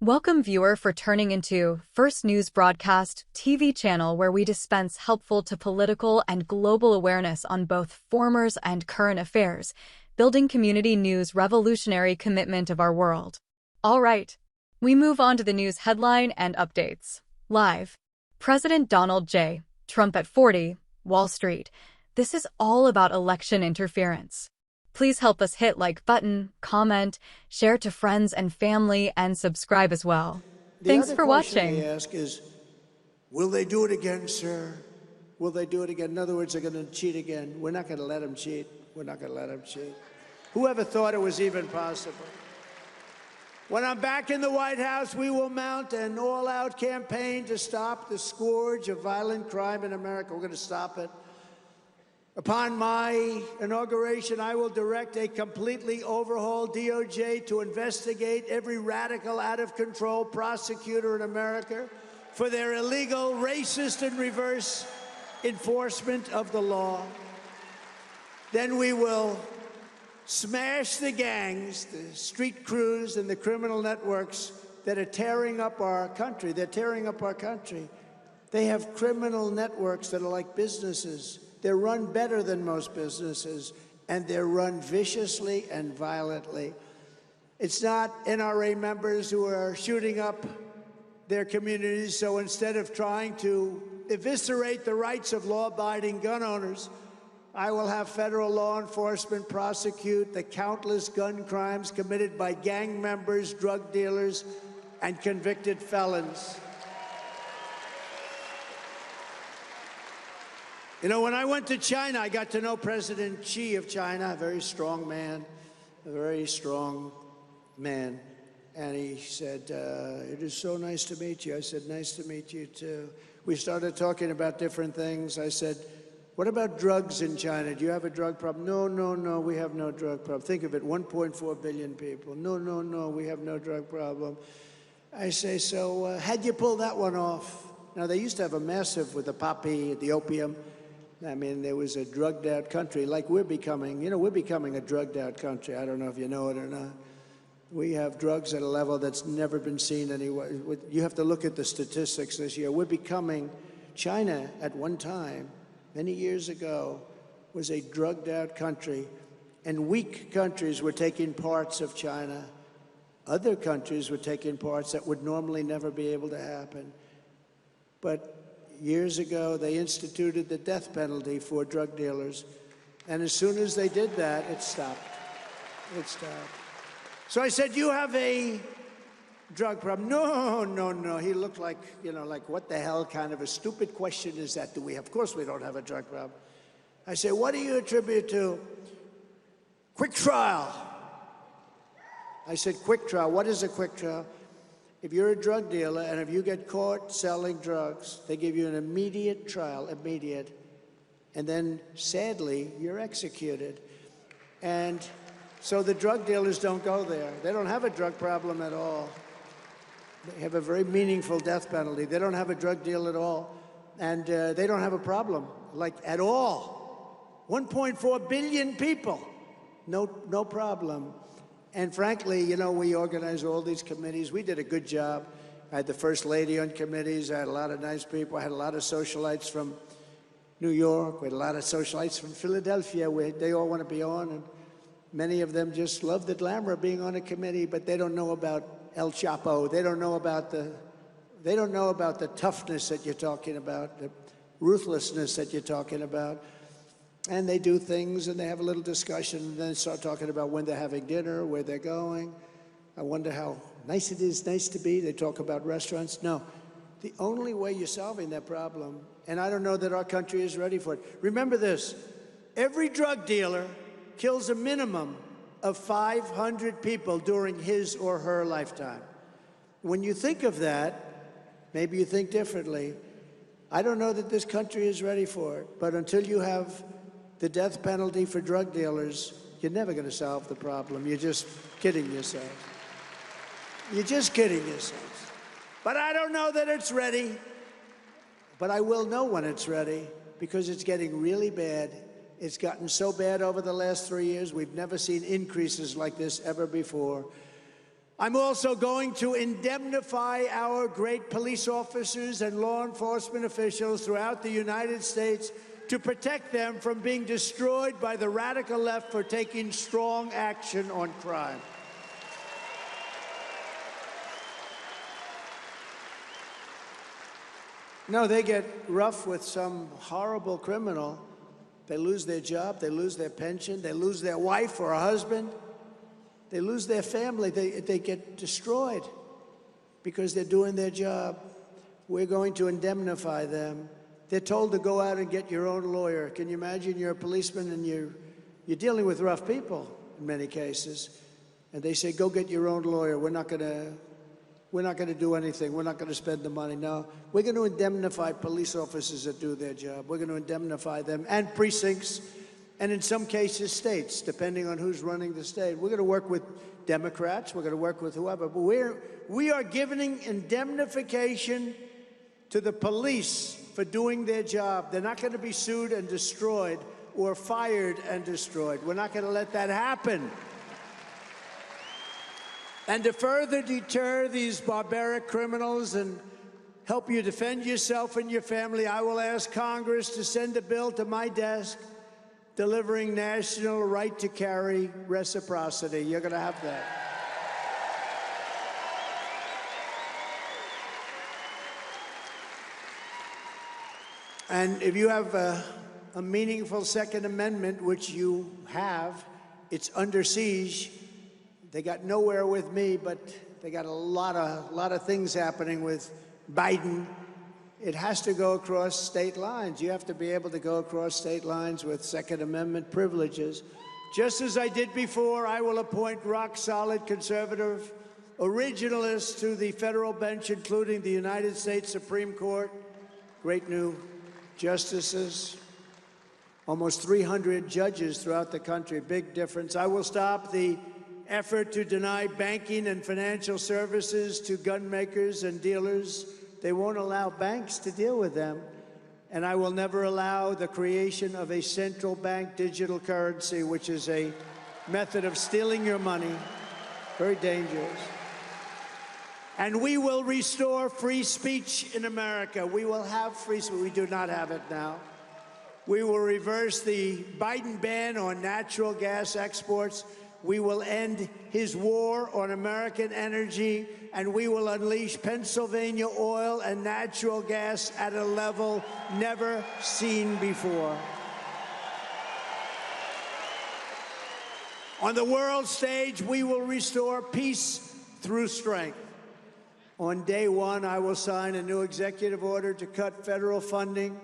Welcome, viewer, for turning into First News Broadcast TV channel, where we dispense helpful to political and global awareness on both formers and current affairs, building community news revolutionary commitment of our world. All right, we move on to the news headline and updates. Live. President Donald J. Trump at 40, Wall Street. This is all about election interference. Please help us hit like button, comment, share to friends and family, and subscribe as well. Thanks for watching. The other question they ask is, will they do it again, sir? Will they do it again? In other words, they're going to cheat again. We're not going to let them cheat. We're not going to let them cheat. Whoever thought it was even possible? When I'm back in the White House, we will mount an all-out campaign to stop the scourge of violent crime in America. We're going to stop it. Upon my inauguration, I will direct a completely overhauled DOJ to investigate every radical, out-of-control prosecutor in America for their illegal, racist, and reverse enforcement of the law. Then we will smash the gangs, the street crews, and the criminal networks that are tearing up our country. They're tearing up our country. They have criminal networks that are like businesses. They're run better than most businesses, and they're run viciously and violently. It's not NRA members who are shooting up their communities, so instead of trying to eviscerate the rights of law-abiding gun owners, I will have federal law enforcement prosecute the countless gun crimes committed by gang members, drug dealers, and convicted felons. You know, when I went to China, I got to know President Xi of China, a very strong man, a very strong man. And he said, it is so nice to meet you. I said, nice to meet you, too. We started talking about different things. I said, what about drugs in China? Do you have a drug problem? No, we have no drug problem. Think of it, 1.4 billion people. No, we have no drug problem. I say, so how'd you pull that one off? Now, they used to have a massive with the poppy, the opium. I mean, there was a drugged-out country like we're becoming. You know, we're becoming a drugged-out country. I don't know if you know it or not. We have drugs at a level that's never been seen anywhere. You have to look at the statistics this year. We're becoming, China at one time, many years ago, was a drugged-out country, and weak countries were taking parts of China. Other countries were taking parts that would normally never be able to happen. But years ago, they instituted the death penalty for drug dealers. And as soon as they did that, it stopped. It stopped. So I said, you have a drug problem? No. He looked like, you know, like, what the hell kind of a stupid question is that? Do we have? Of course we don't have a drug problem. I said, what do you attribute to quick trial? I said, quick trial. What is a quick trial? If you're a drug dealer and if you get caught selling drugs, they give you an immediate trial, immediate, and then, sadly, you're executed. And so the drug dealers don't go there. They don't have a drug problem at all. They have a very meaningful death penalty. They don't have a drug deal at all. And they don't have a problem, like, at all. 1.4 billion people, no problem. And frankly, you know, we organize all these committees. We did a good job. I had the First Lady on committees. I had a lot of nice people. I had a lot of socialites from New York. We had a lot of socialites from Philadelphia. They all want to be on. And many of them just love the glamour of being on a committee, but they don't know about El Chapo. They don't know about the toughness that you're talking about, the ruthlessness that you're talking about. And they do things, and they have a little discussion, and then start talking about when they're having dinner, where they're going. I wonder how nice it is, nice to be. They talk about restaurants. No, the only way you're solving that problem, and I don't know that our country is ready for it. Remember this, every drug dealer kills a minimum of 500 people during his or her lifetime. When you think of that, maybe you think differently. I don't know that this country is ready for it, but until you have the death penalty for drug dealers, you're never going to solve the problem. You're just kidding yourself. You're just kidding yourself. But I don't know that it's ready. But I will know when it's ready, because it's getting really bad. It's gotten so bad over the last 3 years. We've never seen increases like this ever before. I'm also going to indemnify our great police officers and law enforcement officials throughout the United States to protect them from being destroyed by the radical left for taking strong action on crime. No, they get rough with some horrible criminal. They lose their job, they lose their pension, they lose their wife or a husband. They lose their family. They get destroyed because they're doing their job. We're going to indemnify them. They're told to go out and get your own lawyer. Can you imagine you're a policeman and you're dealing with rough people in many cases, and they say, go get your own lawyer. We're not going to do anything. We're not going to spend the money. No, we're going to indemnify police officers that do their job. We're going to indemnify them and precincts, and in some cases, states, depending on who's running the state. We're going to work with Democrats. We're going to work with whoever. But we are giving indemnification to the police for doing their job. They're not going to be sued and destroyed or fired and destroyed. We're not going to let that happen. And to further deter these barbaric criminals and help you defend yourself and your family, I will ask Congress to send a bill to my desk delivering national right to carry reciprocity. You're going to have that. And if you have a meaningful Second Amendment, which you have, it's under siege. They got nowhere with me, but they got a lot of things happening with Biden. It has to go across state lines. You have to be able to go across state lines with Second Amendment privileges. Just as I did before, I will appoint rock-solid conservative originalists to the federal bench, including the United States Supreme Court. Great new justices. Almost 300 judges throughout the country. Big difference. I will stop the effort to deny banking and financial services to gun makers and dealers. They won't allow banks to deal with them. And I will never allow the creation of a central bank digital currency, which is a method of stealing your money. Very dangerous. And we will restore free speech in America. We will have free speech. We do not have it now. We will reverse the Biden ban on natural gas exports. We will end his war on American energy, and we will unleash Pennsylvania oil and natural gas at a level never seen before. On the world stage, we will restore peace through strength. On day one, I will sign a new executive order to cut federal funding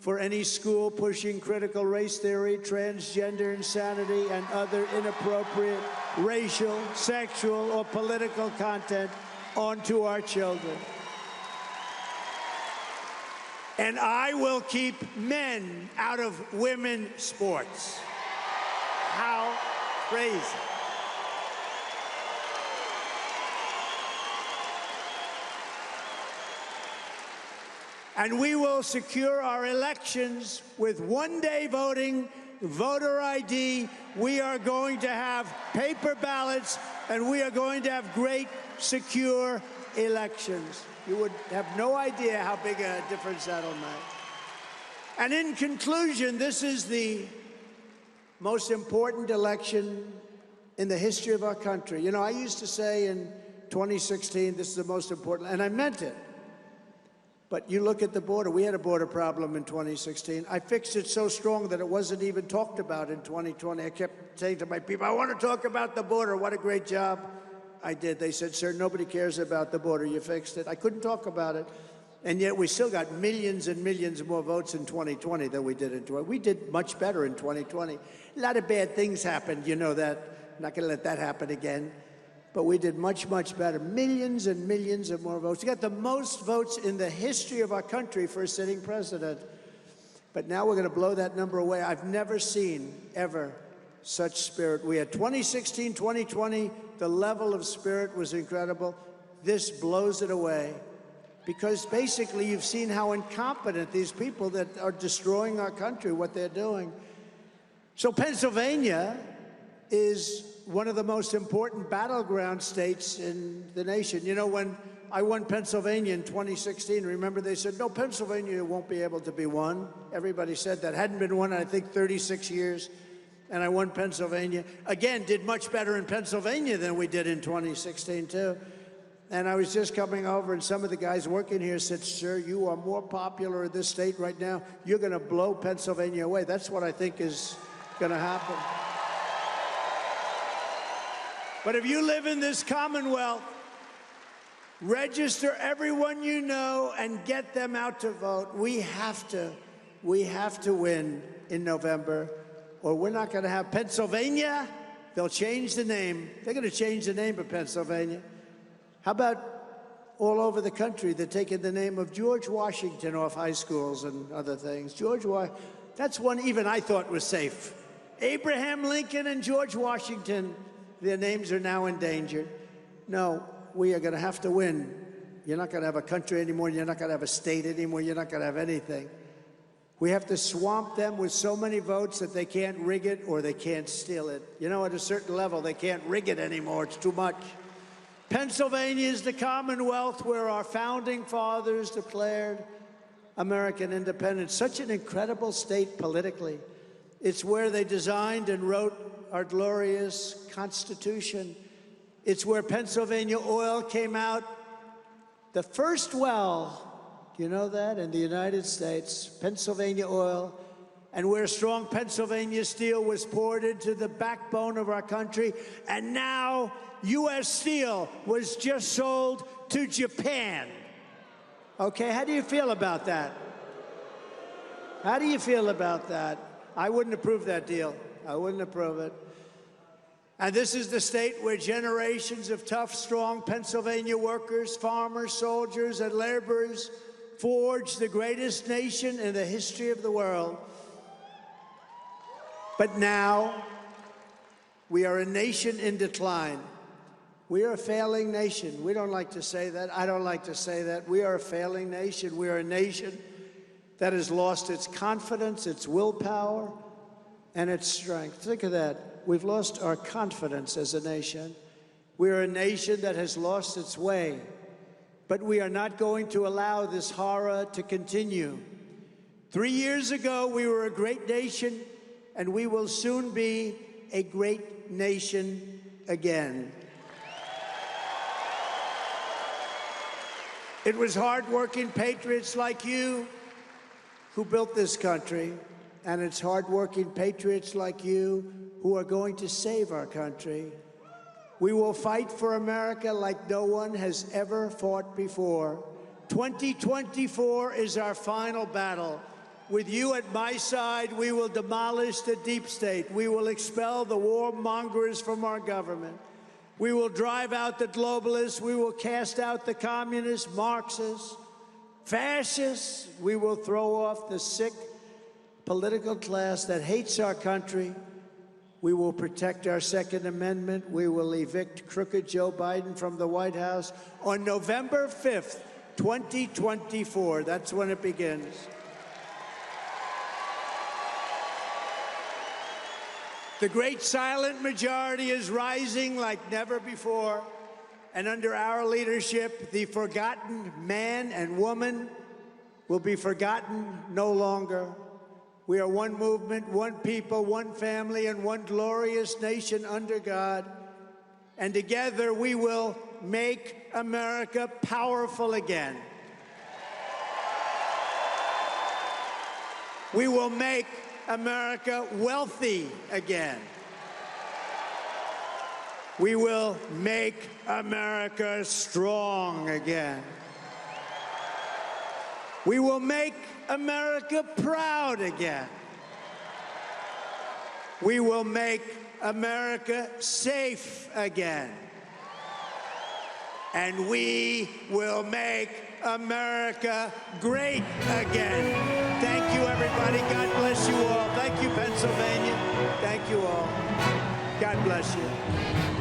for any school pushing critical race theory, transgender insanity, and other inappropriate racial, sexual, or political content onto our children. And I will keep men out of women's sports. How crazy. And we will secure our elections with one-day voting, voter ID. We are going to have paper ballots, and we are going to have great, secure elections. You would have no idea how big a difference that'll make. And in conclusion, this is the most important election in the history of our country. You know, I used to say in 2016, this is the most important, and I meant it. But you look at the border. We had a border problem in 2016. I fixed it so strong that it wasn't even talked about in 2020. I kept saying to my people, I want to talk about the border. What a great job I did. They said, sir, nobody cares about the border. You fixed it. I couldn't talk about it. And yet we still got millions and millions more votes in 2020 than we did in 2020. We did much better in 2020. A lot of bad things happened. You know that. I'm not going to let that happen again. But we did much, much better. Millions and millions of more votes. We got the most votes in the history of our country for a sitting president. But now we're going to blow that number away. I've never seen, ever, such spirit. We had 2016, 2020, the level of spirit was incredible. This blows it away. Because basically you've seen how incompetent these people that are destroying our country, what they're doing. So Pennsylvania is one of the most important battleground states in the nation. You know, when I won Pennsylvania in 2016, remember they said, no, Pennsylvania won't be able to be won. Everybody said that. Hadn't been won in, I think, 36 years. And I won Pennsylvania. Again, did much better in Pennsylvania than we did in 2016, too. And I was just coming over, and some of the guys working here said, sir, you are more popular in this state right now. You're going to blow Pennsylvania away. That's what I think is going to happen. But if you live in this Commonwealth, register everyone you know and get them out to vote. We have to win in November, or we're not going to have Pennsylvania. They'll change the name. They're going to change the name of Pennsylvania. How about all over the country? They're taking the name of George Washington off high schools and other things. That's one even I thought was safe. Abraham Lincoln and George Washington, their names are now endangered. No, we are going to have to win. You're not going to have a country anymore. You're not going to have a state anymore. You're not going to have anything. We have to swamp them with so many votes that they can't rig it or they can't steal it. You know, at a certain level, they can't rig it anymore. It's too much. Pennsylvania is the Commonwealth where our founding fathers declared American independence. Such an incredible state politically. It's where they designed and wrote our glorious Constitution. It's where Pennsylvania oil came out. The first well, do you know that, in the United States, Pennsylvania oil, and where strong Pennsylvania steel was poured into the backbone of our country. And now U.S. Steel was just sold to Japan. Okay, how do you feel about that? How do you feel about that? I wouldn't approve that deal. I wouldn't approve it. And this is the state where generations of tough, strong Pennsylvania workers, farmers, soldiers, and laborers forged the greatest nation in the history of the world. But now, we are a nation in decline. We are a failing nation. We don't like to say that. I don't like to say that. We are a failing nation. We are a nation that has lost its confidence, its willpower, and its strength. Think of that. We've lost our confidence as a nation. We are a nation that has lost its way. But we are not going to allow this horror to continue. 3 years ago, we were a great nation, and we will soon be a great nation again. It was hardworking patriots like you who built this country, and it's hardworking patriots like you who are going to save our country. We will fight for America like no one has ever fought before. 2024 is our final battle. With you at my side, we will demolish the deep state. We will expel the warmongers from our government. We will drive out the globalists. We will cast out the communists, Marxists, fascists. We will throw off the sick political class that hates our country. We will protect our Second Amendment. We will evict crooked Joe Biden from the White House on November 5th, 2024. That's when it begins. The great silent majority is rising like never before, and under our leadership, the forgotten man and woman will be forgotten no longer. We are one movement, one people, one family, and one glorious nation under God. And together we will make America powerful again. We will make America wealthy again. We will make America strong again. We will make America proud again. We will make America safe again. And we will make America great again. Thank you, everybody. God bless you all. Thank you, Pennsylvania. Thank you all. God bless you.